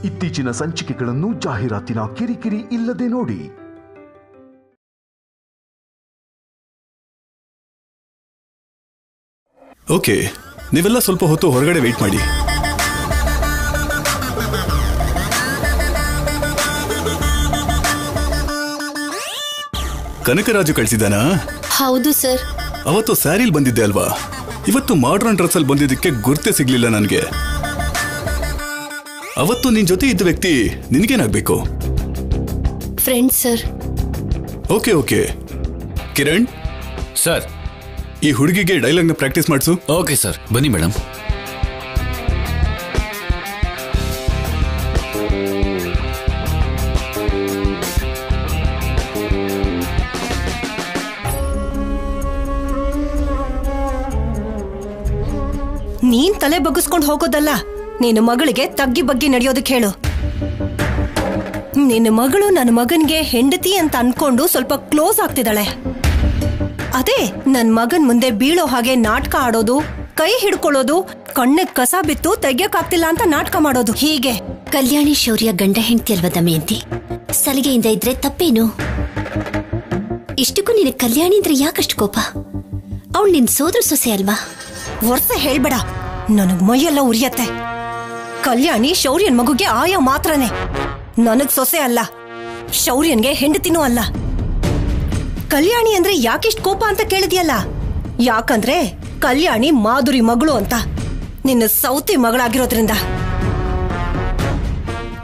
ಇತ್ತೀಚಿನ ಸಂಚಿಕೆಗಳನ್ನು ಜಾಹೀರಾತಿನ ಕಿರಿಕಿರಿ ಇಲ್ಲದೆ ನೋಡಿ. ಓಕೆ, ನೀವೆಲ್ಲ ಸ್ವಲ್ಪ ಹೊತ್ತು ಹೊರಗಡೆ ವೇಟ್ ಮಾಡಿ. ಕನಕರಾಜು ಕಳಿಸಿದಾನಾ? ಹೌದು ಸರ್. ಅವತ್ತು ಸ್ಯಾರಿಲ್ ಬಂದಿದ್ದೆ ಅಲ್ವಾ? ಇವತ್ತು ಮಾಡ್ರನ್ ಡ್ರೆಸ್ ಅಲ್ಲಿ ಬಂದಿದ್ದಕ್ಕೆ ಗುರ್ತೇ ಸಿಗ್ಲಿಲ್ಲ ನನಗೆ. ಅವತ್ತು ನಿನ್ ಜೊತೆ ಇದ್ದ ವ್ಯಕ್ತಿ ನಿನ್ಗೇನಾಗ್ಬೇಕು? Friend sir. Okay okay. Kiran sir, ಈ ಹುಡುಗಿಗೆ ಡೈಲಾಗ್ನ ಪ್ರಾಕ್ಟೀಸ್ ಮಾಡಿಸು. ಓಕೆ ಸರ್, ಬನ್ನಿ ಮೇಡಮ್. ನೀನ್ ತಲೆ ಬಗ್ಗಿಸ್ಕೊಂಡು ಹೋಗೋದಲ್ಲ, ನಿನ್ನ ಮಗಳಿಗೆ ತಗ್ಗಿ ಬಗ್ಗಿ ನಡೆಯೋದಕ್ಕೆ ಹೇಳು. ನಿನ್ನ ಮಗಳು ನನ್ನ ಮಗನ್ಗೆ ಹೆಂಡತಿ ಅಂತ ಅನ್ಕೊಂಡು ಸ್ವಲ್ಪ ಕ್ಲೋಸ್ ಆಗ್ತಿದ್ದಾಳೆ. ಅದೇ ನನ್ ಮಗನ್ ಮುಂದೆ ಬೀಳೋ ಹಾಗೆ ನಾಟಕ ಆಡೋದು, ಕೈ ಹಿಡ್ಕೊಳ್ಳೋದು, ಕಣ್ಣಿಗೆ ಕಸ ಬಿತ್ತು ತೆಗಿಯಕ್ಕಾಗ್ತಿಲ್ಲ ಅಂತ ನಾಟಕ ಮಾಡೋದು, ಹೀಗೆ. ಕಲ್ಯಾಣಿ ಶೌರ್ಯ ಗಂಡ ಹೆಂಡತಿ ಅಲ್ವಾ ದಮಯಂತಿ? ಸಲಿಗೆಯಿಂದ ಇದ್ರೆ ತಪ್ಪೇನು? ಇಷ್ಟಕ್ಕೂ ನಿನ್ನ ಕಲ್ಯಾಣಿ ಅಂದ್ರೆ ಯಾಕಷ್ಟು ಕೋಪ? ಅವಳು ನಿನ್ ಸೋದರ ಸೊಸೆ ಅಲ್ವಾ? ವರ್ಷ ಹೇಳ್ಬೇಡ, ನನಗ್ ಮೈಯೆಲ್ಲ ಉರಿಯತ್ತೆ. ಕಲ್ಯಾಣಿ ಶೌರ್ಯನ್ ಮಗುಗೆ ಆಯ ಮಾತ್ರನೇ, ನನಗ್ ಸೊಸೆ ಅಲ್ಲ, ಶೌರ್ಯನ್ಗೆ ಹೆಂಡತಿನೂ ಅಲ್ಲ. ಕಲ್ಯಾಣಿ ಅಂದ್ರೆ ಯಾಕಿಷ್ಟು ಕೋಪ ಅಂತ ಕೇಳಿದ್ಯಲ್ಲ? ಯಾಕಂದ್ರೆ ಕಲ್ಯಾಣಿ ಮಾಧುರಿ ಮಗಳು ಅಂತ, ನಿನ್ನ ಸೌತಿ ಮಗಳಾಗಿರೋದ್ರಿಂದ.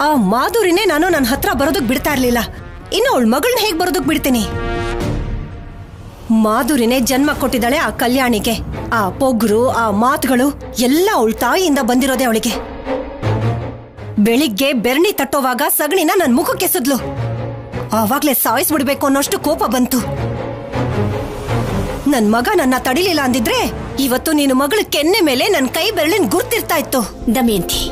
ಆ ಮಾಧುರಿನೇ ನಾನು ನನ್ನ ಹತ್ರ ಬರೋದಕ್ ಬಿಡ್ತಾ ಇರ್ಲಿಲ್ಲ, ಇನ್ನು ಅವಳ ಮಗಳನ್ನ ಹೇಗ್ ಬರೋದಕ್ ಬಿಡ್ತೀನಿ? ಮಾಧುರಿನೇ ಜನ್ಮ ಕೊಟ್ಟಿದ್ದಾಳೆ ಆ ಕಲ್ಯಾಣಿಗೆ. ಆ ಪೊಗ್ರು, ಆ ಮಾತುಗಳು ಎಲ್ಲ ಅವಳ ತಾಯಿಯಿಂದ ಬಂದಿರೋದೆ ಅವಳಿಗೆ. ಬೆಳಿಗ್ಗೆ ಬೆರಣಿ ತಟ್ಟೋವಾಗ ಸಗಣಿನ ನನ್ ಮುಖಕ್ಕೆ ಎಸೆದ್ಲು. ಆವಾಗ್ಲೇ ಸಾಯಿಸ್ಬಿಡ್ಬೇಕು ಅನ್ನೋಷ್ಟು ಕೋಪ ಬಂತು. ನನ್ ಮಗ ನನ್ನ ತಡಿಲಿಲ್ಲ ಅಂದಿದ್ರೆ ಇವತ್ತು ನೀನು ಮಗಳ ಕೆನ್ನೆ ಮೇಲೆ ನನ್ ಕೈ ಬೆರಳಿನ ಗುರ್ತಿರ್ತಾ ಇತ್ತು. ದಮಯಂತಿ,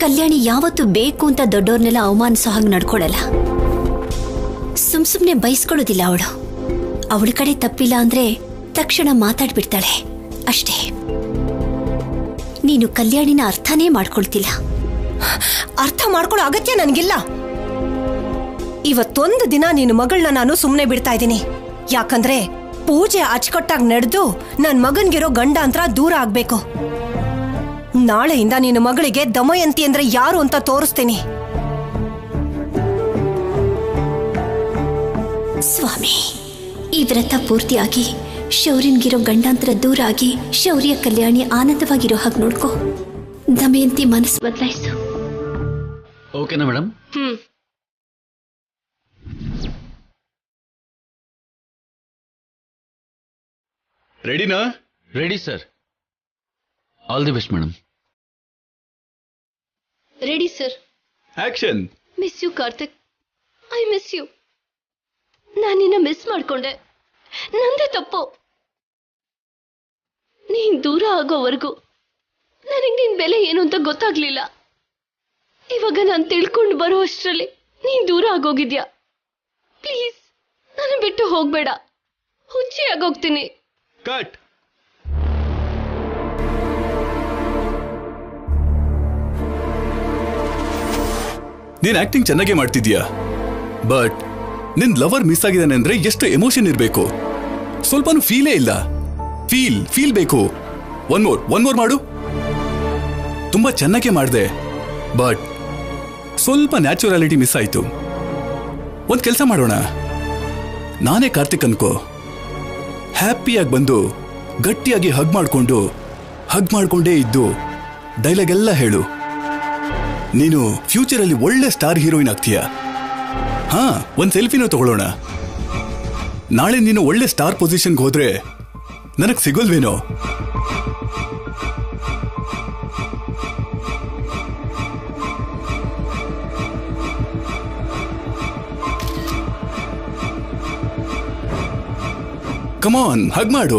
ಕಲ್ಯಾಣಿ ಯಾವತ್ತು ಬೇಕು ಅಂತ ದೊಡ್ಡವ್ರನ್ನೆಲ್ಲ ಅವಮಾನಿಸೋ ಹಾಗೆ ನಡ್ಕೊಳಲ್ಲ. ಸುಮ್ನೆ ಬಯಸ್ಕೊಳ್ಳೋದಿಲ್ಲ ಅವಳು. ಅವಳ ಕಡೆ ತಪ್ಪಿಲ್ಲ ಅಂದ್ರೆ ತಕ್ಷಣ ಮಾತಾಡ್ಬಿಡ್ತಾಳೆ ಅಷ್ಟೇ. ನೀನು ಕಲ್ಯಾಣಿನ ಅರ್ಥನೇ ಮಾಡ್ಕೊಳ್ತಿಲ್ಲ. ಅರ್ಥ ಮಾಡ್ಕೊಳ್ಳೋ ಅಗತ್ಯ ನನ್ಗಿಲ್ಲ. ಇವತ್ತೊಂದು ದಿನ ನಿನ್ನ ಮಗಳನ್ನ ನಾನು ಸುಮ್ನೆ ಬಿಡ್ತಾ ಇದ್ದೀನಿ. ಯಾಕಂದ್ರೆ ಪೂಜೆ ಅಚ್ಚುಕಟ್ಟಾಗಿ ನಡೆದು ನನ್ ಮಗನ್ಗಿರೋ ಗಂಡಾಂತರ ದೂರ ಆಗ್ಬೇಕು. ನಾಳೆಯಿಂದ ನಿನ್ನ ಮಗಳಿಗೆ ದಮಯಂತಿ ಅಂದ್ರೆ ಯಾರು ಅಂತ ತೋರಿಸ್ತೀನಿ. ಸ್ವಾಮಿ, ಈ ವ್ರತ ಪೂರ್ತಿಯಾಗಿ ಶೌರ್ಯನ್ಗಿರೋ ಗಂಡಾಂತರ ದೂರ ಆಗಿ ಶೌರ್ಯ ಕಲ್ಯಾಣಿ ಆನಂದವಾಗಿರೋ ಹಾಗೆ ನೋಡ್ಕೋ. ದಮಯಂತಿ ಮನಸ್ಸು ಬದಲಾಯಿಸು. ಓಕೆನಾ ಮೇಡಮ್? ರೆಡಿನಾ? Ready sir. All the best madam. Ready sir. Action. Miss you Karthik, I miss you. ನಾನು ನಿನ್ನ ಮಿಸ್ ಮಾಡ್ಕೊಂಡೆ, ನಂದೇ ತಪ್ಪು. ನೀನ್ ದೂರ ಆಗೋವರೆಗೂ ನನಗೆ ನಿನ್ ಬೆಲೆ ಏನು ಅಂತ ಗೊತ್ತಾಗ್ಲಿಲ್ಲ. ಇವಾಗ ನಾನು ತಿಳ್ಕೊಂಡು ಬರೋ ಅಷ್ಟರಲ್ಲಿ ನೀನ್ ದೂರ ಆಗೋಗಿದ್ಯಾ. ಪ್ಲೀಸ್ ನನ್ನ ಬಿಟ್ಟು ಹೋಗ್ಬೇಡ, ಹುಚ್ಚಿ ಆಗೋಗ್ತೀನಿ. ಕಟ್. ನೀನ್ ಆಕ್ಟಿಂಗ್ ಚೆನ್ನಾಗೇ ಮಾಡ್ತಿದ್ಯಾ, ಬಟ್ ನಿನ್ ಲವರ್ ಮಿಸ್ ಆಗಿದ್ದಾನೆ ಅಂದ್ರೆ ಎಷ್ಟು ಎಮೋಷನ್ ಇರಬೇಕು. ಸ್ವಲ್ಪನೂ ಫೀಲೇ ಇಲ್ಲ. ಫೀಲ್ ಬೇಕು. ಒನ್ ಮೋರ್ ಮಾಡು. ತುಂಬಾ ಚೆನ್ನಾಗೇ ಮಾಡಿದೆ, ಬಟ್ ಸ್ವಲ್ಪ ನ್ಯಾಚುರಾಲಿಟಿ ಮಿಸ್ ಆಯ್ತು. ಒಂದ್ ಕೆಲಸ ಮಾಡೋಣ, ನಾನೇ ಕಾರ್ತಿಕ್ ಅನ್ಕೋ, ಹ್ಯಾಪಿಯಾಗಿ ಬಂದು ಗಟ್ಟಿಯಾಗಿ ಹಗ್ ಮಾಡ್ಕೊಂಡೇ ಇದ್ದು ಡೈಲಾಗ್ ಎಲ್ಲ ಹೇಳು. ನೀನು ಫ್ಯೂಚರ್ ಅಲ್ಲಿ ಒಳ್ಳೆ ಸ್ಟಾರ್ ಹೀರೋಯಿನ್ ಆಗ್ತೀಯ. ಹಾ, ಒಂದ್ ಸೆಲ್ಫಿನೂ ತಗೊಳ್ಳೋಣ. ನಾಳೆ ನೀನು ಒಳ್ಳೆ ಸ್ಟಾರ್ ಪೊಸಿಷನ್ಗೆ ಹೋದ್ರೆ ನನಗ್ ಸಿಗೋಲ್ವೇನೋ? ಕಮಾನ್, ಹಗ್ ಮಾಡು.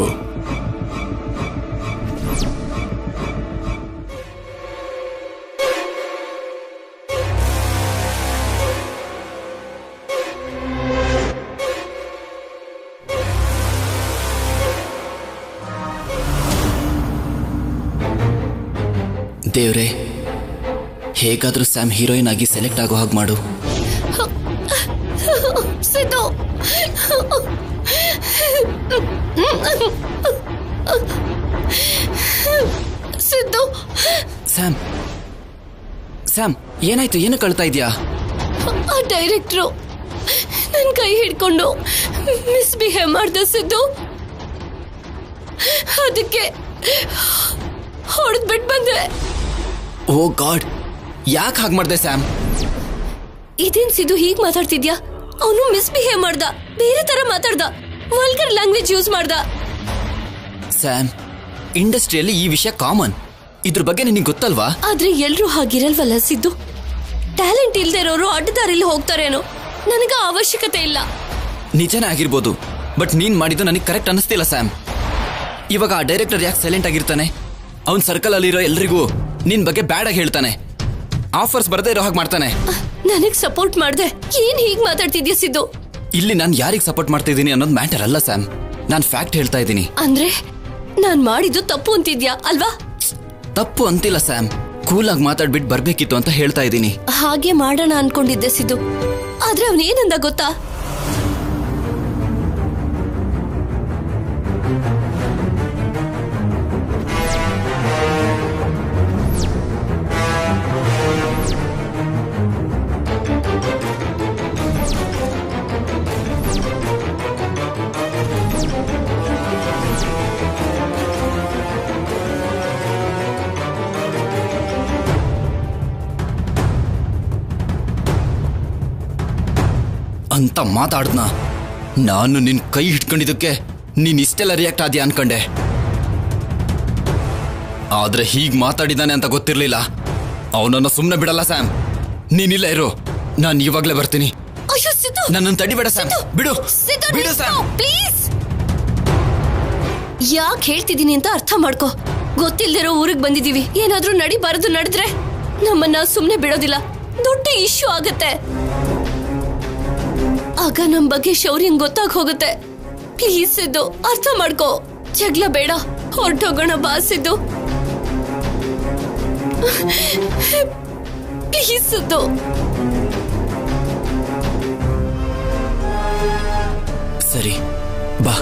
ದೇವ್ರೆ, ಹೇಗಾದ್ರೂ ಸ್ಯಾಮ್ ಹೀರೋಯಿನ್ ಆಗಿ ಸೆಲೆಕ್ಟ್ ಆಗೋ ಹಾಗೆ ಮಾಡು. ಸಿದ್ದು, ಸಿದ್ದು. ಸ್ಯಾಮ್ ಸ್ಯಾಮ್ ಏನಾಯ್ತು? ಏನು ಕಳ್ತಾ ಇದೆಯಾ? ಆ ಡೈರೆಕ್ಟ್ರು ನನ್ನ ಕೈ ಹಿಡ್ಕೊಂಡು ಮಿಸ್ಬಿಹೇವ್ ಮಾಡ್ದ ಸಿದ್ದು. ಅದಕ್ಕೆ ಹೊಡೆದ್ಬಿಟ್ಟು ಬಂದೆ. ಓ ಗಾಡ್, ಯಾಕೆ ಹಾಗೆ ಮಾಡ್ದೆ ಸ್ಯಾಮ್? ಇದೇನ್ ಸಿದ್ದು ಹೀಗ್ ಮಾತಾಡ್ತಿದ್ಯಾ? ಅವನು ಮಿಸ್ಬಿಹೇವ್ ಮಾಡ್ದ, ಬೇರೆ ತರ ಮಾತಾಡ್ದ, ವಲ್ಗರ್ ಲ್ಯಾಂಗ್ವೇಜ್ ಯೂಸ್ ಮಾಡ್ದ. ಸ್ಯಾಮ್, ಇಂಡಸ್ಟ್ರಿಯಲ್ಲಿ ಈ ವಿಷಯ ಕಾಮನ್. ಇದ್ರ ಬಗ್ಗೆ ನಿನಗೆ ಗೊತ್ತಲ್ವಾ? ಆದ್ರೆ ಎಲ್ರೂ ಹಾಗಿರಲ್ವಲ್ಲ ಸಿದ್ದು. ಟ್ಯಾಲೆಂಟ್ ಇಲ್ದೇ ಇರೋರು ಅಡ್ಡದಾರಿಲಿ ಹೋಗ್ತಾರೇನೋ. ನನಗ ಅವಶ್ಯಕತೆ ಇಲ್ಲ. ನಿಜನೇ ಆಗಿರ್ಬೋದು, ಬಟ್ ನೀನ್ ಮಾಡಿದ್ದು ನನಗೆ ಕರೆಕ್ಟ್ ಅನಿಸ್ತಿಲ್ಲ ಸ್ಯಾಮ್. ಇವಾಗ ಆ ಡೈರೆಕ್ಟರ್ ಯಾಕೆ ಸೈಲೆಂಟ್ ಆಗಿರ್ತಾನೆ? ಅವ್ನ ಸರ್ಕಲ್ ಅಲ್ಲಿರೋ ಎಲ್ರಿಗೂ ನಿನ್ ಬಗ್ಗೆ ಬ್ಯಾಡ್ ಆಗಿ ಹೇಳ್ತಾನೆ, ಆಫರ್ಸ್ ಬರದೇ ಇರೋ ಹಾಗೆ ಮಾಡ್ತಾನೆ. ನನಗ್ ಸಪೋರ್ಟ್ ಮಾಡ್ದೆ ಏನ್ ಹೀಗ್ ಮಾತಾಡ್ತಿದ್ಯಾ ಸಿದ್ದು? ಇಲ್ಲಿ ನಾನು ಯಾರಿಗೆ ಸಪೋರ್ಟ್ ಮಾಡ್ತಾ ಇದ್ದೀನಿ ಅನ್ನೋದು ಮ್ಯಾಟರ್ ಅಲ್ಲ ಸ್ಯಾಮ್, ನಾನು ಫ್ಯಾಕ್ಟ್ ಹೇಳ್ತಾ ಇದ್ದೀನಿ. ಅಂದ್ರೆ ನಾನ್ ಮಾಡಿದ್ದು ತಪ್ಪು ಅಂತಿದ್ಯಾ ಅಲ್ವಾ? ತಪ್ಪು ಅಂತಿಲ್ಲ ಸ್ಯಾಮ್, ಕೂಲಾಗಿ ಮಾತಾಡ್ಬಿಟ್ಟು ಬರ್ಬೇಕಿತ್ತು ಅಂತ ಹೇಳ್ತಾ ಇದ್ದೀನಿ. ಹಾಗೆ ಮಾಡೋಣ ಅನ್ಕೊಂಡಿದ್ದೆ ಸಿದ್ದು, ಆದ್ರೆ ಅವನೇನಂದ ಗೊತ್ತಾ? ಅಂತ ಮಾತಾಡ್ದ್ನ. ನಾನು ನಿನ್ ಕೈ ಹಿಡ್ಕೊಂಡಿದ್ದಕ್ಕೆ ನೀನ್ ಇಷ್ಟೆಲ್ಲ ರಿಯಾಕ್ಟ್ ಆದ್ಯಾ ಅನ್ಕೊಂಡೆ, ಆದ್ರೆ ಹೀಗ್ ಮಾತಾಡಿದಾನೆ ಅಂತ ಗೊತ್ತಿರ್ಲಿಲ್ಲ. ಅವನನ್ನ ಸುಮ್ನೆ ಬಿಡಲ್ಲ ಸ್ಯಾಮ್, ನೀನಿಲ್ಲ ಇರು, ನಾನು ಇವಾಗ್ಲೇ ಬರ್ತೀನಿ. ಅಯ್ಯೋ ಸಿದ್ದು, ನನ್ನನ್ನು ತಡಿಬೇಡ ಸ್ಯಾಮ್, ಬಿಡು ಬಿಡು ಸ್ಯಾಮ್. ಪ್ಲೀಸ್. ಯಾಕೆ ಹೇಳ್ತಿದ್ದೀನಿ ಅಂತ ಅರ್ಥ ಮಾಡ್ಕೋ. ಗೊತ್ತಿಲ್ದಿರೋ ಊರಿಗೆ ಬಂದಿದೀವಿ, ಏನಾದ್ರೂ ನಡಿಬಾರದು ನಡೆದ್ರೆ ನಮ್ಮನ್ನ ಸುಮ್ನೆ ಬಿಡೋದಿಲ್ಲ, ದೊಡ್ಡ ಇಶ್ಯೂ ಆಗತ್ತೆ. ಆಗ ನಮ್ ಬಗ್ಗೆ ಶೌರ್ಯಂಗ್ ಗೊತ್ತಾಗ ಹೋಗುತ್ತೆ. ಪ್ಲೀಸ್ ಸಿದ್ದು, ಅರ್ಥ ಮಾಡ್ಕೋ. ಜಗಳ ಬೇಡ, ಹೊರಟೋಗೋಣ ಬಾ ಸಿದ್ದು. ಪ್ಲೀಸ್ ಸಿದ್ದು. ಸರಿ ಬಾ.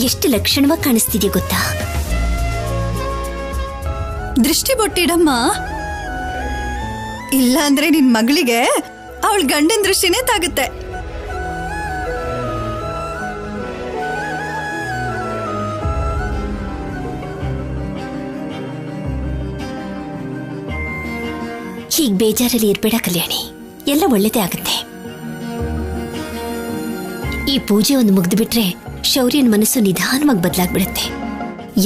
ಎಷ್ಟು ಲಕ್ಷಣವಾಗಿ ಕಾಣಿಸ್ತಿದೆ ಗೊತ್ತಾ? ದೃಷ್ಟಿ ಬೊಟ್ಟಿಡಮ್ಮ, ಇಲ್ಲ ಅಂದ್ರೆ ನಿನ್ ಮಗಳಿಗೆ ಅವಳ ಗಂಡನ ದೃಷ್ಟಿನೇ ತಾಗುತ್ತೆ. ಹೀಗ್ ಬೇಜಾರಲ್ಲಿ ಇರ್ಬೇಡ ಕಲ್ಯಾಣಿ, ಎಲ್ಲ ಒಳ್ಳೇದೇ ಆಗುತ್ತೆ. ಈ ಪೂಜೆ ಒಂದು ಮುಗ್ದು ಬಿಟ್ರೆ ಶೌರ್ಯನ ಮನಸ್ಸು ನಿಧಾನವಾಗಿ ಬದಲಾಗ್ಬಿಡುತ್ತೆ.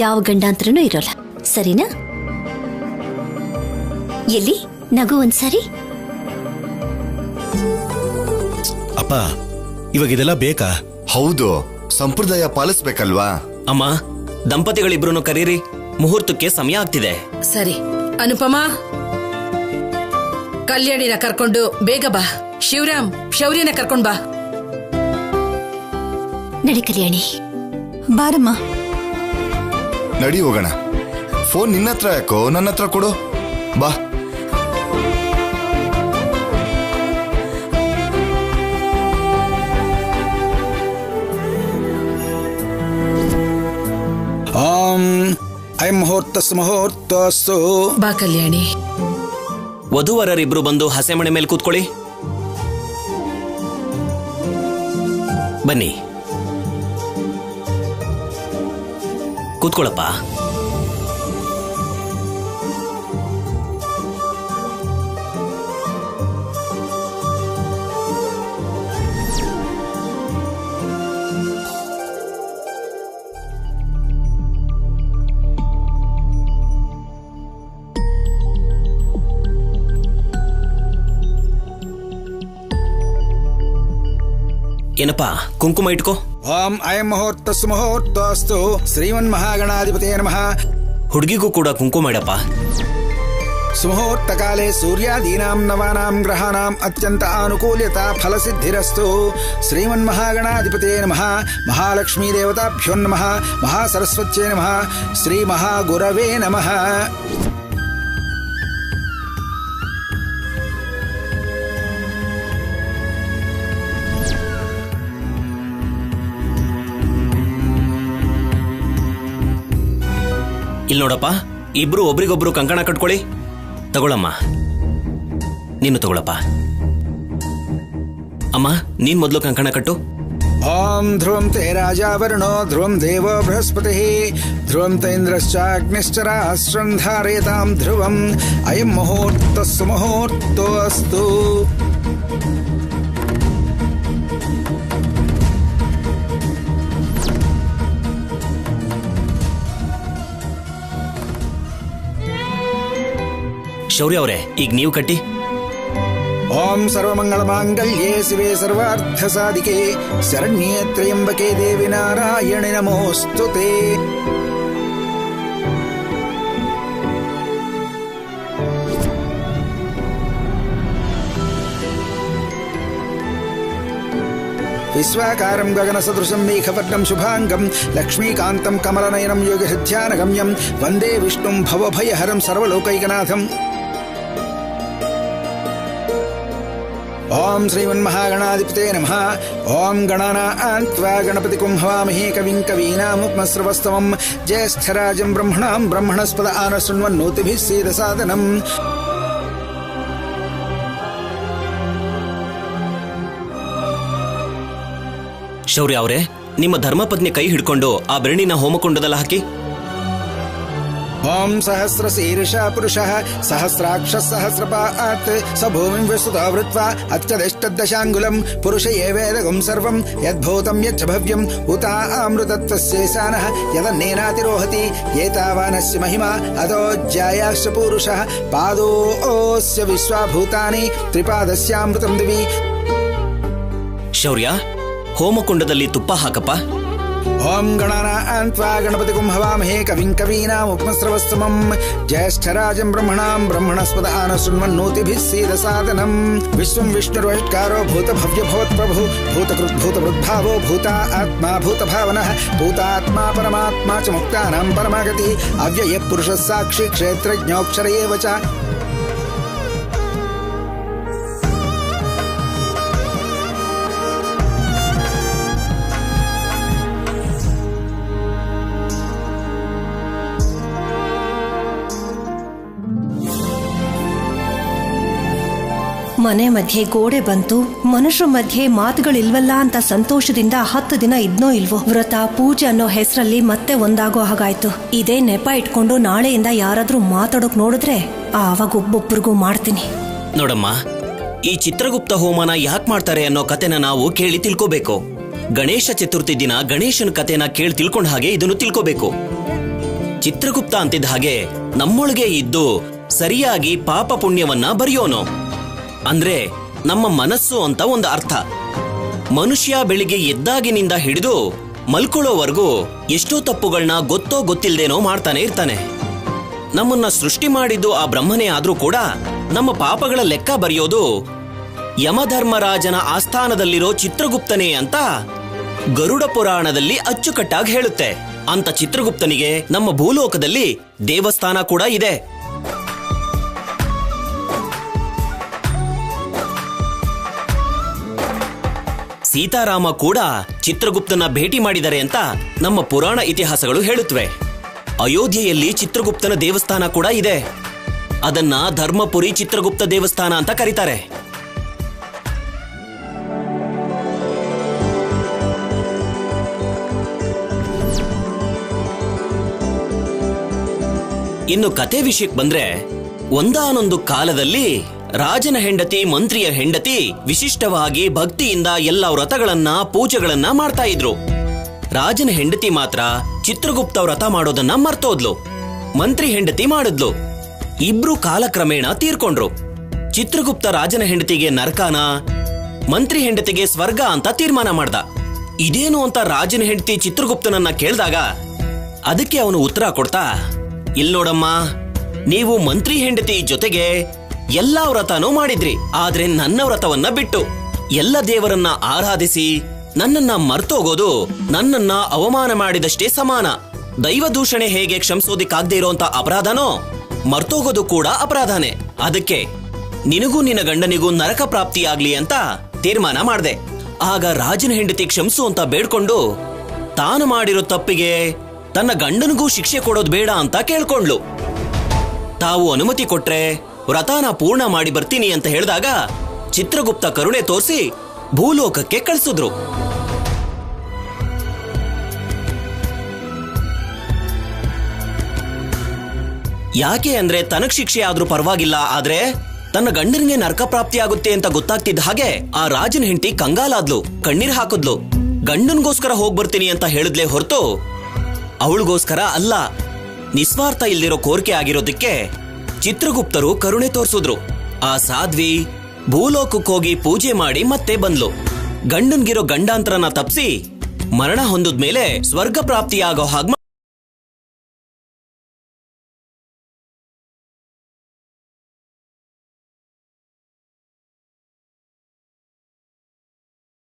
ಯಾವ ಗಂಡಾಂತರನೂ ಇರೋಲ್ಲ, ಸರಿನಾ? ಎಲ್ಲಿ ನಗು ಒಂದ್ಸಾರಿ. ಅಪ್ಪ, ಇವಾಗ ಇದೆಲ್ಲ ಬೇಕಾ? ಹೌದು, ಸಂಪ್ರದಾಯ ಪಾಲಿಸ್ಬೇಕಲ್ವಾ? ಅಮ್ಮ, ದಂಪತಿಗಳಿಬ್ರು ಕರೀರಿ, ಮುಹೂರ್ತಕ್ಕೆ ಸಮಯ ಆಗ್ತಿದೆ. ಸರಿ ಅನುಪಮ, ಕಲ್ಯಾಣಿನ ಕರ್ಕೊಂಡು ಬೇಗ ಬಾ. ಶಿವರಾಮ್, ಶೌರ್ಯನ ಕರ್ಕೊಂಡ್ ಬಾ. ನಡಿ ಕಲ್ಯಾಣಿ. ಬಾರಮ್ಮ. ನಡಿ ಹೋಗೋಣ. ಫೋನ್ ನಿನ್ನ ಹತ್ರ ಯಾಕೋ, ನನ್ನ ಹತ್ರ ಕೊಡು. ಬಾ. ಮುಹೂರ್ತಸ್ಸು. ಬಾ ಕಲ್ಯಾಣಿ. ವಧುವರರಿಬ್ರು ಬಂದು ಹಸೆಮಣೆ ಮೇಲೆ ಕೂತ್ಕೊಳ್ಳಿ. ಬನ್ನಿ, ಕೂತ್ಕೊಳ್ಳಪ್ಪ. ಏನಪ್ಪ ಕುಂಕುಮ ಇಟ್ಕೋ. ಓಂ ಅಯಂ ಮುಹೂರ್ತಸ್ಸು ಮುಹೂರ್ತೋಸ್ತು ಶ್ರೀಮನ್ ಮಹಾಗಣಾಧಿಪತೇ ನಮಃ. ಹುಡುಗಿಗೂ ಕೂಡ ಕುಂಕುಮ ಇಡಪ್ಪ. ಸುಮುಹೂರ್ತ ಕಾಲೇ ಸೂರ್ಯಾದೀನಾಂ ನವಾನಾಂ ಗ್ರಹಾನಾಂ ಅತ್ಯಂತ ಅನುಕೂಲ್ಯತಾ ಫಲಸಿದ್ಧಿರಸ್ತು. ಶ್ರೀಮನ್ ಮಹಾಗಣಾಧಿಪತೇ ನಮಃ. ಮಹಾಲಕ್ಷ್ಮೀ ದೇವತಾಭ್ಯೋ ನಮಃ. ಮಹಾಸರಸ್ವತ್ಯೇ ನಮಃ. ಶ್ರೀ ಮಹಾಗುರವೇ ನಮಃ. ಇಲ್ಲಿ ನೋಡಪ್ಪ, ಇಬ್ರು ಒಬ್ರಿಗೊಬ್ರು ಕಂಕಣ ಕಟ್ಕೊಳ್ಳಿ. ತಗೊಳಮ್ಮ, ನೀನು ತಗೊಳಪ್ಪ. ಅಮ್ಮ, ನೀನ್ ಮೊದಲು ಕಂಕಣ ಕಟ್ಟು. ಓಂ ಧ್ರುವಂ ತೇ ರಾಜಾವರುಣೋ ಧ್ರುವಂ ದೇವೋ ಬೃಹಸ್ಪತಿ ಧ್ರುವಂ ತೇಂದ್ರಶ್ಚಾಗ್ನಿಶ್ಚ ರಾಷ್ಟ್ರಂ ಧಾರಯತಾಂ ಧ್ರುವಂ. ಅಯಂ ಮುಹೂರ್ತಸ್ಸು ಮುಹೂರ್ತೋಸ್ತು. ಶೌರ್ಯ ಅವರೇ, ಈಗ ನೀವು ಕಟ್ಟಿ. ಓಂ ಸರ್ವಮಂಗಳ ಮಾಂಗಲ್ಯೇ ಶಿವೆ ಸರ್ವಾರ್ಥ ಸಾಧಿಕೆ ಶರಣ್ಯೇ ತ್ರ್ಯಂಬಕೆ ದೇವಿ ನಾರಾಯಣಿ ನಮೋಸ್ತುತೇ. ವಿಶ್ವಾಕಾರಂ ಗಗನ ಸದೃಶಂ ಮೇಘವರ್ಣಂ ಶುಭಾಂಗಂ ಲಕ್ಷ್ಮೀಕಾಂತಂ ಕಮಲನಯನಂ ಯೋಗಹೃಧ್ಯಾನಗಮ್ಯಂ ವಂದೇ ವಿಷ್ಣುಂ ಭವಭಯಹರಂ ಸರ್ವಲೋಕೈಕನಾಥಂ. ಓಂ ಶ್ರೀಮನ್ಮಹಾಗಣಾಧಿಪತೇ ನಮಃ. ಓಂ ಗಣಾನಾನ್ತ್ವಾ ಗಣಪತಿಂ ಹವಾಮಹೇ ಕವಿಂ ಕವೀನಾಮುಪಮಸ್ರವಸ್ತಮಂ ಜ್ಯೇಷ್ಠರಾಜಂ ಬ್ರಹ್ಮಣಾಂ ಬ್ರಹ್ಮಣಸ್ಪದ ಆನಶೃಣ್ವನ್ನೋತಿಭಿಃ ಸೇದಸಾದನಂ. ಶೌರ್ಯ ಅವರೇ, ನಿಮ್ಮ ಧರ್ಮಪತ್ನಿ ಕೈ ಹಿಡ್ಕೊಂಡು ಆ ಬೆರಣಿನ ಹೋಮಕುಂಡದಲ್ಲಿ ಹಾಕಿ. ಓಂ ಸಹಸ್ರ ಶೀರ್ಷ ಪುರುಷಃ ಸಹಸ್ರಾಕ್ಷ ಸಹಸ್ರಪಾತ್ ಸ ಭೂಮಿಂ ವಿಸ್ತುತೋ ವೃತ್ವಾ ಅತ್ಯದಷ್ಟದಶಾಂಗುಲಂ ಪುರುಷ ಏವೇದಗಂ ಸರ್ವಂ ಯದ್ಭೂತಂ ಯಚ್ಚ ಭವ್ಯಂ ಉತಾ ಅಮೃತತ್ವಸ್ಯೇಸಾನಃ ಯದನ್ನೇನಾತಿರೋಹತಿ ಏತಾವಾನಸ್ಯ ಮಹಿಮಾ ಅದೋಜ್ಯಾಯಾಶ್ಚ ಪುರುಷಃ ಪಾದೋಸ್ಯ ವಿಶ್ವಭೂತಾನಿ ತ್ರಿಪಾದಸ್ಯಾಮೃತಂ ದಿವಿ. ಶೌರ್ಯ, ಹೋಮಕುಂಡದಲ್ಲಿ ತುಪ್ಪ ಹಾಕಪ್ಪ. ಓಂ ಗಣಾನಾನ್ತ್ವಾ ಗಣಪತಿಂ ಹವಾಮಹೇ ಕವಿಂ ಕವೀನಾಮುಪಮಸ್ರವಸ್ತಮಂ ಜ್ಯೇಷ್ಠರಾಜಂ ಬ್ರಹ್ಮಣಾಂ ಬ್ರಹ್ಮಣಸ್ಪದ ಆನಶೃಣ್ವನ್ನೋತಿಭಿಃ ಸೇದಸಾದನಂ. ವಿಶ್ವಂ ವಿಷ್ಣುರ್ವೈಷ್ಕಾರೋ ಭೂತಭವ್ಯ ಭವತ್ಪ್ರಭು ಭೂತಕೃತ್ ಭೂತವೃದ್ಭಾವೋ ಭೂತ ಆತ್ಮಾ ಭೂತಭಾವನಃ ಭೂತಾತ್ಮಾ ಪರಮಾತ್ಮಾ ಚ ಮುಕ್ತಾನಾಂ ಪರಮಾಗತಿ ಅವ್ಯಯ ಪುರುಷ ಸಾಕ್ಷಿ ಕ್ಷೇತ್ರಜ್ಞೋಕ್ಷರ ಏವ ಚ. ಮನೆ ಮಧ್ಯೆ ಗೋಡೆ ಬಂತು, ಮನುಷ್ಯರ ಮಧ್ಯೆ ಮಾತುಗಳಿಲ್ವಲ್ಲ ಅಂತ ಸಂತೋಷದಿಂದ 10 ದಿನ ಇದ್ನೋ ಇಲ್ವೋ ವ್ರತ ಪೂಜೆ ಅನ್ನೋ ಹೆಸರಲ್ಲಿ ಮತ್ತೆ ಒಂದಾಗೋ ಹಾಗಾಯ್ತು. ಇದೇ ನೆಪ ಇಟ್ಕೊಂಡು ನಾಳೆಯಿಂದ ಯಾರಾದ್ರೂ ಮಾತಾಡೋಕ್ ನೋಡಿದ್ರೆ ಆವಾಗ ಒಬ್ಬೊಬ್ಬರಿಗೂ ಮಾಡ್ತೀನಿ. ನೋಡಮ್ಮ, ಈ ಚಿತ್ರಗುಪ್ತ ಹೋಮನ ಯಾಕೆ ಮಾಡ್ತಾರೆ ಅನ್ನೋ ಕತೆನ ನಾವು ಕೇಳಿ ತಿಳ್ಕೋಬೇಕು. ಗಣೇಶ ಚತುರ್ಥಿ ದಿನ ಗಣೇಶನ ಕತೆನ ಕೇಳಿ ತಿಳ್ಕೊಂಡ ಹಾಗೆ ಇದನ್ನು ತಿಳ್ಕೋಬೇಕು. ಚಿತ್ರಗುಪ್ತ ಅಂತಿದ್ದ ಹಾಗೆ ನಮ್ಮೊಳಗೆ ಇದ್ದು ಸರಿಯಾಗಿ ಪಾಪ ಪುಣ್ಯವನ್ನ ಬರೆಯೋನು. ಅಂದ್ರೆ ನಮ್ಮ ಮನಸ್ಸು ಅಂತ ಒಂದು ಅರ್ಥ. ಮನುಷ್ಯ ಬೆಳಿಗ್ಗೆ ಎದ್ದಾಗಿನಿಂದ ಹಿಡಿದು ಮಲ್ಕೊಳ್ಳೋವರೆಗೂ ಎಷ್ಟೋ ತಪ್ಪುಗಳನ್ನ ಗೊತ್ತೋ ಗೊತ್ತಿಲ್ದೇನೋ ಮಾಡ್ತಾನೆ ಇರ್ತಾನೆ. ನಮ್ಮನ್ನ ಸೃಷ್ಟಿ ಮಾಡಿದ್ದು ಆ ಬ್ರಹ್ಮನೇ ಆದ್ರೂ ಕೂಡ ನಮ್ಮ ಪಾಪಗಳ ಲೆಕ್ಕ ಬರೆಯೋದು ಯಮಧರ್ಮರಾಜನ ಆಸ್ಥಾನದಲ್ಲಿರೋ ಚಿತ್ರಗುಪ್ತನೇ ಅಂತ ಗರುಡ ಪುರಾಣದಲ್ಲಿ ಅಚ್ಚುಕಟ್ಟಾಗಿ ಹೇಳುತ್ತೆ. ಅಂತ ಚಿತ್ರಗುಪ್ತನಿಗೆ ನಮ್ಮ ಭೂಲೋಕದಲ್ಲಿ ದೇವಸ್ಥಾನ ಕೂಡ ಇದೆ. ಸೀತಾರಾಮ ಕೂಡ ಚಿತ್ರಗುಪ್ತನ ಭೇಟಿ ಮಾಡಿದ್ದಾರೆ ಅಂತ ನಮ್ಮ ಪುರಾಣ ಇತಿಹಾಸಗಳು ಹೇಳುತ್ತವೆ. ಅಯೋಧ್ಯೆಯಲ್ಲಿ ಚಿತ್ರಗುಪ್ತನ ದೇವಸ್ಥಾನ ಕೂಡ ಇದೆ. ಅದನ್ನ ಧರ್ಮಪುರಿ ಚಿತ್ರಗುಪ್ತ ದೇವಸ್ಥಾನ ಅಂತ ಕರೀತಾರೆ. ಇನ್ನು ಕತೆ ವಿಷಯಕ್ಕೆ ಬಂದ್ರೆ, ಒಂದಾನೊಂದು ಕಾಲದಲ್ಲಿ ರಾಜನ ಹೆಂಡತಿ ಮಂತ್ರಿಯ ಹೆಂಡತಿ ವಿಶಿಷ್ಟವಾಗಿ ಭಕ್ತಿಯಿಂದ ಎಲ್ಲ ವ್ರತಗಳನ್ನ ಪೂಜೆಗಳನ್ನ ಮಾಡ್ತಾ ಇದ್ರು. ರಾಜನ ಹೆಂಡತಿ ಮಾತ್ರ ಚಿತ್ರಗುಪ್ತ ವ್ರತ ಮಾಡೋದನ್ನ ಮರ್ತೋದ್ಲು. ಮಂತ್ರಿ ಹೆಂಡತಿ ಮಾಡಿದ್ಲು. ಇಬ್ರು ಕಾಲಕ್ರಮೇಣ ತೀರ್ಕೊಂಡ್ರು. ಚಿತ್ರಗುಪ್ತ ರಾಜನ ಹೆಂಡತಿಗೆ ನರಕಾನ, ಮಂತ್ರಿ ಹೆಂಡತಿಗೆ ಸ್ವರ್ಗ ಅಂತ ತೀರ್ಮಾನ ಮಾಡ್ದ. ಇದೇನು ಅಂತ ರಾಜನ ಹೆಂಡತಿ ಚಿತ್ರಗುಪ್ತನನ್ನ ಕೇಳಿದಾಗ ಅದಕ್ಕೆ ಅವನು ಉತ್ತರ ಕೊಡ್ತಾ, ಇಲ್ ನೋಡಮ್ಮ, ನೀವು ಮಂತ್ರಿ ಹೆಂಡತಿ ಜೊತೆಗೆ ಎಲ್ಲಾ ವ್ರತನೂ ಮಾಡಿದ್ರಿ, ಆದ್ರೆ ನನ್ನ ವ್ರತವನ್ನ ಬಿಟ್ಟು ಎಲ್ಲ ದೇವರನ್ನ ಆರಾಧಿಸಿ ನನ್ನನ್ನ ಮರ್ತೋಗೋದು ನನ್ನನ್ನ ಅವಮಾನ ಮಾಡಿದಷ್ಟೇ ಸಮಾನ. ದೈವ ದೂಷಣೆ ಹೇಗೆ ಕ್ಷಮಿಸೋದಿಕ್ಕಾಗದೇ ಇರೋಂತ ಅಪರಾಧನೋ ಮರ್ತೋಗೋದು ಕೂಡ ಅಪರಾಧನೇ. ಅದಕ್ಕೆ ನಿನಗೂ ನಿನ್ನ ಗಂಡನಿಗೂ ನರಕ ಪ್ರಾಪ್ತಿಯಾಗ್ಲಿ ಅಂತ ತೀರ್ಮಾನ ಮಾಡ್ದೆ. ಆಗ ರಾಜನ ಹೆಂಡತಿ ಕ್ಷಮಿಸು ಅಂತ ಬೇಡ್ಕೊಂಡು ತಾನು ಮಾಡಿರೋ ತಪ್ಪಿಗೆ ತನ್ನ ಗಂಡನಿಗೂ ಶಿಕ್ಷೆ ಕೊಡೋದು ಬೇಡ ಅಂತ ಕೇಳ್ಕೊಂಡ್ಲು. ತಾವು ಅನುಮತಿ ಕೊಟ್ರೆ ವ್ರತಾನ ಪೂರ್ಣ ಮಾಡಿ ಬರ್ತೀನಿ ಅಂತ ಹೇಳಿದಾಗ ಚಿತ್ರಗುಪ್ತ ಕರುಣೆ ತೋರಿಸಿ ಭೂಲೋಕಕ್ಕೆ ಕಳಿಸಿದ್ರು. ಯಾಕೆ ಅಂದ್ರೆ ತನಗ್ ಶಿಕ್ಷೆ ಆದ್ರೂ ಪರವಾಗಿಲ್ಲ, ಆದ್ರೆ ತನ್ನ ಗಂಡನಿಗೆ ನರಕ ಪ್ರಾಪ್ತಿ ಆಗುತ್ತೆ ಅಂತ ಗೊತ್ತಾಗ್ತಿದ್ದ ಹಾಗೆ ಆ ರಾಜನ ಹೆಂಡತಿ ಕಂಗಾಲಾದ್ಲು, ಕಣ್ಣೀರ್ ಹಾಕಿದ್ಲು. ಗಂಡನ್ಗೋಸ್ಕರ ಹೋಗ್ ಬರ್ತೀನಿ ಅಂತ ಹೇಳಿದ್ಲೇ ಹೊರತು ಅವಳಿಗೋಸ್ಕರ ಅಲ್ಲ. ನಿಸ್ವಾರ್ಥ ಇಲ್ದಿರೋ ಕೋರಿಕೆ ಆಗಿರೋದಕ್ಕೆ ಚಿತ್ರಗುಪ್ತರು ಕರುಣೆ ತೋರಿಸಿದ್ರು. ಆ ಸಾಧ್ವಿ ಭೂಲೋಕಕ್ಕೋಗಿ ಪೂಜೆ ಮಾಡಿ ಮತ್ತೆ ಬಂದ್ಲು. ಗಂಡನ್ಗಿರೋ ಗಂಡಾಂತರನ ತಪ್ಸಿ ಮರಣ ಹೊಂದಿದ್ಮೇಲೆ ಸ್ವರ್ಗ ಪ್ರಾಪ್ತಿಯಾಗೋ ಹಾಗೆ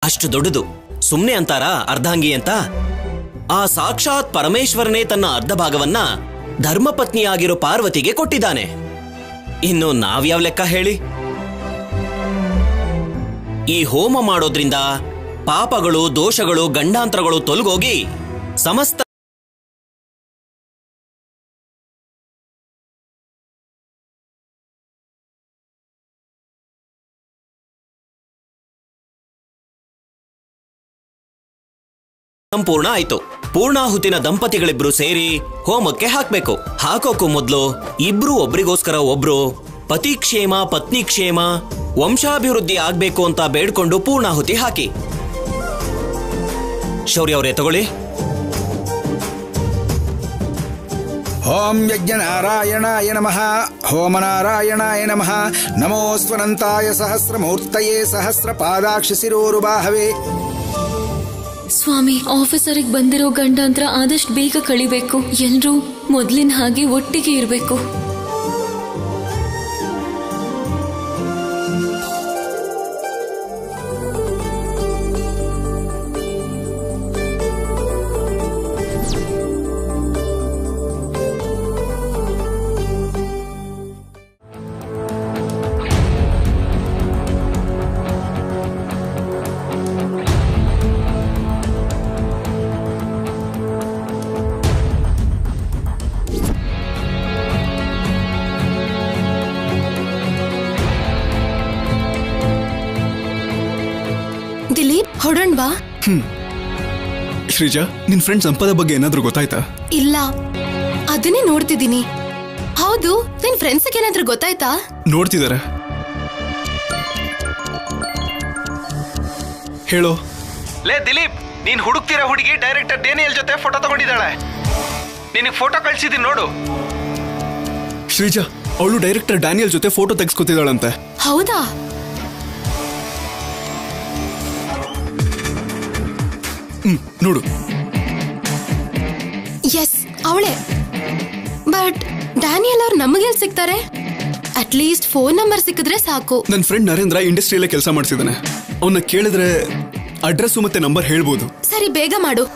ಅಷ್ಟು ದೊಡ್ಡದು. ಸುಮ್ನೆ ಅಂತಾರ ಅರ್ಧಾಂಗಿ ಅಂತ? ಆ ಸಾಕ್ಷಾತ್ ಪರಮೇಶ್ವರನೇ ತನ್ನ ಅರ್ಧ ಭಾಗವನ್ನ ಧರ್ಮಪತ್ನಿಯಾಗಿರೋ ಪಾರ್ವತಿಗೆ ಕೊಟ್ಟಿದ್ದಾನೆ. ಇನ್ನು ನಾವ್ಯಾವ ಲೆಕ್ಕ ಹೇಳಿ? ಈ ಹೋಮ ಮಾಡೋದ್ರಿಂದ ಪಾಪಗಳು, ದೋಷಗಳು, ಗಂಡಾಂತರಗಳು ತೊಲಗೋಗಿ ಸಮಸ್ತ ಸಂಪೂರ್ಣ ಆಯ್ತು. ಪೂರ್ಣಾಹುತಿನ ದಂಪತಿಗಳಿಬ್ರು ಸೇರಿ ಹೋಮಕ್ಕೆ ಹಾಕ್ಬೇಕು. ಹಾಕೋಕ್ಕೂ ಮೊದ್ಲು ಇಬ್ರು ಒಬ್ರಿಗೋಸ್ಕರ ಒಬ್ರು ಪತಿ ಕ್ಷೇಮ, ಪತ್ನಿ ಕ್ಷೇಮ, ವಂಶಾಭಿವೃದ್ಧಿ ಆಗ್ಬೇಕು ಅಂತ ಬೇಡ್ಕೊಂಡು ಪೂರ್ಣಾಹುತಿ ಹಾಕಿ. ಶೌರ್ಯ ಅವರೇ ತಗೊಳ್ಳಿ. ಓಂ ಯಜ್ಞನಾರಾಯಣಾಯ ನಮಃ. ಹೋಮನಾರಾಯಣಾಯ ನಮಃ. ನಮೋಸ್ವನಂತಾಯ ಸಹಸ್ರಮೂರ್ತಯೇ ಸಹಸ್ರಪಾದಾಕ್ಷ ಶಿರೋರುಬಾಹವೇ. ಸ್ವಾಮಿ, ಆಫೀಸರಿಗೆ ಬಂದಿರೋ ಗಂಡಾಂತರ ಆದಷ್ಟು ಬೇಗ ಕಳಿಬೇಕು. ಎಲ್ರೂ ಮೊದ್ಲಿನ ಹಾಗೆ ಒಟ್ಟಿಗೆ ಇರಬೇಕು. ದಿಲೀಪ್, ಹೊರಡ್ವಾ? ಶ್ರೀಜಾ, ನಿನ್ ಫ್ರೆಂಡ್ ಸಂಪದ ಬಗ್ಗೆ ಏನಾದ್ರೂ ಗೊತ್ತಾಯ್ತಾ? ಇಲ್ಲ, ಅದನ್ನೇ ನೋಡ್ತಿದ್ದೀನಿ. ಹೌದು, ನಿನ್ ಫ್ರೆಂಡ್ಸ್ಗೆ ಏನಾದ್ರೂ ಗೊತ್ತಾಯ್ತಾ? ನೋಡ್ತಿದಾರೆ. ಹೇಳೋ. ಲೇ ದಿಲೀಪ್, ನೀನ್ ಹುಡುಕ್ತಿರೋ ಹುಡುಗಿ ಡೈರೆಕ್ಟರ್ ಡೇನಿಯಲ್ ಜೊತೆ ಫೋಟೋ ತಗೊಂಡಿದ್ದಾಳೆ. ನಿನಗೆ ಫೋಟೋ ಕಳ್ಸಿದೀನಿ ನೋಡು. ಶ್ರೀಜಾ, ಅವಳು ಡೈರೆಕ್ಟರ್ ಡ್ಯಾನಿಯಲ್ ಜೊತೆ ಫೋಟೋ ತೆಗೆಸ್ಕೊತಿದ್ದಾಳಂತೆ. ಹೌದಾ? ನೋಡು. ಎಸ್, ಅವಳೇ. ಬಟ್ ಡ್ಯಾನಿಯಲ್ ಅವ್ರು ನಮಗೆಲ್ ಸಿಗ್ತಾರೆ? ಅಟ್ಲೀಸ್ಟ್ ಫೋನ್ ನಂಬರ್ ಸಿಕ್ಕಿದ್ರೆ ಸಾಕು. ನನ್ನ ಫ್ರೆಂಡ್ ನರೇಂದ್ರ ಇಂಡಸ್ಟ್ರಿಯಲ್ಲೇ ಕೆಲಸ ಮಾಡ್ತಿದ್ದಾನೆ. ಅವನ್ನ ಕೇಳಿದ್ರೆ ಅಡ್ರೆಸ್ ಮತ್ತೆ ನಂಬರ್ ಹೇಳ್ಬೋದು. ಸರಿ, ಬೇಗ ಮಾಡು.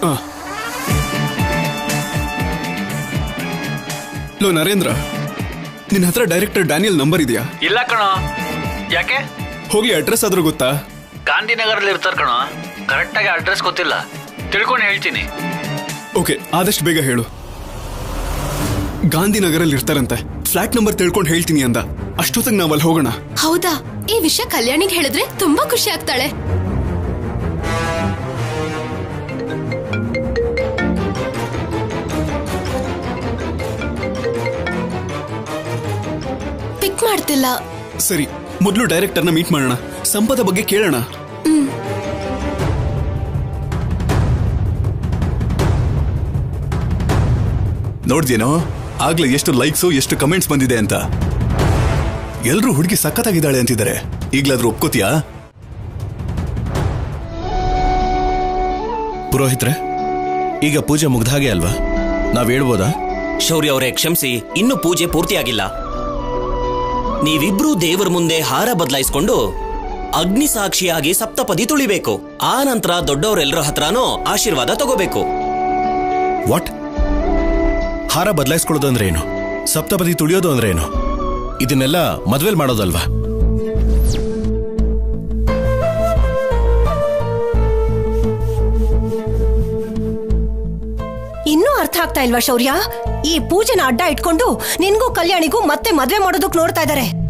ಲೋ ನರೇಂದ್ರ, ನಿನ್ನ ಹತ್ರ ಡೈರೆಕ್ಟರ್ ಡ್ಯಾನಿಯಲ್ ನಂಬರ್ ಇದೆಯಾ? ಇಲ್ಲ ಕಣೋ. ಯಾಕೆ? ಹೋಗ್ಲಿ, ಅಡ್ರೆಸ್ ಆದ್ರೂ ಗೊತ್ತಾ? ಗಾಂಧಿನಗರಲ್ಲಿ ಇರ್ತಾರ ಕಣೋ. ಕರೆಕ್ಟ್ ಆಗಿ ಅಡ್ರೆಸ್ ಗೊತ್ತಿಲ್ಲ, ತಿಳ್ಕೊಂಡು ಹೇಳ್ತೀನಿ. ಓಕೆ, ಆದಷ್ಟು ಬೇಗ ಹೇಳು. ಗಾಂಧಿನಗರಲ್ಲಿ ಇರ್ತಾರಂತೆ. ಫ್ಲಾಟ್ ನಂಬರ್ ತಿಳ್ಕೊಂಡು ಹೇಳ್ತೀನಿ ಅಂದ. ಅಷ್ಟೊತ್ತಿಗೆ ನಾವಲ್ಲಿ ಹೋಗೋಣ. ಹೌದಾ? ಈ ವಿಷಯ ಕಲ್ಯಾಣಿಗೆ ಹೇಳಿದ್ರೆ ತುಂಬಾ ಖುಷಿ ಆಗ್ತಾಳೆ. ಪಿಕ್ ಮಾಡ್ತಿಲ್ಲ. ಸರಿ, ಮೊದಲು ಡೈರೆಕ್ಟರ್ನ ಮೀಟ್ ಮಾಡೋಣ. ಸಂಪದ ಬಗ್ಗೆ ಕೇಳೋಣ. ನೋಡ್ದೇನೋ ಆಗ್ಲೇ ಎಷ್ಟು ಲೈಕ್ಸು, ಎಷ್ಟು ಕಮೆಂಟ್ಸ್ ಬಂದಿದೆ ಅಂತ. ಎಲ್ರೂ ಹುಡುಗಿ ಸಖತ್ತಾಗಿದ್ದಾಳೆ ಅಂತಿದ್ದಾರೆ. ಈಗ್ಲಾದ್ರೂ ಒಪ್ಕೋತಿಯಾ? ಪುರೋಹಿತ್ರೆ, ಈಗ ಪೂಜೆ ಮುಗ್ದಾಗೆ ಅಲ್ವಾ? ನಾವ್ ಹೇಳ್ಬೋದಾ? ಶೌರ್ಯ ಅವರೇ, ಕ್ಷಮಿಸಿ, ಇನ್ನು ಪೂಜೆ ಪೂರ್ತಿಯಾಗಿಲ್ಲ. ನೀವಿಬ್ರೂ ದೇವರ ಮುಂದೆ ಹಾರ ಬದಲಾಯಿಸ್ಕೊಂಡು ಅಗ್ನಿ ಸಾಕ್ಷಿಯಾಗಿ ಸಪ್ತಪದಿ ತುಳಿಬೇಕು. ಆ ನಂತರ ದೊಡ್ಡವರೆಲ್ಲರ ಹತ್ರನೂ ಆಶೀರ್ವಾದ ತಗೋಬೇಕು. ವಾಟ್? ಹಾರ ಬದಲಾಯಿಸ್ಕೊಳ್ಳೋದು ಅಂದ್ರೆ ಏನು? ಸಪ್ತಪದಿ ತುಳಿಯೋದು ಅಂದ್ರೆ ಏನು? ಇದನ್ನೆಲ್ಲ ಮದ್ವೆಲ್ ಮಾಡೋದಲ್ವಾ? ಇನ್ನೂ ಅರ್ಥ ಆಗ್ತಾ ಇಲ್ವಾ ಶೌರ್ಯ? ಈ ಪೂಜೆನ ಅಡ್ಡ ಇಟ್ಕೊಂಡು ನಿನ್ಗೂ ಕಲ್ಯಾಣಿಗೂ ಮತ್ತೆ ಮದ್ವೆ ಮಾಡೋದಕ್ ನೋಡ್ತಾ ಇದಾರೆ.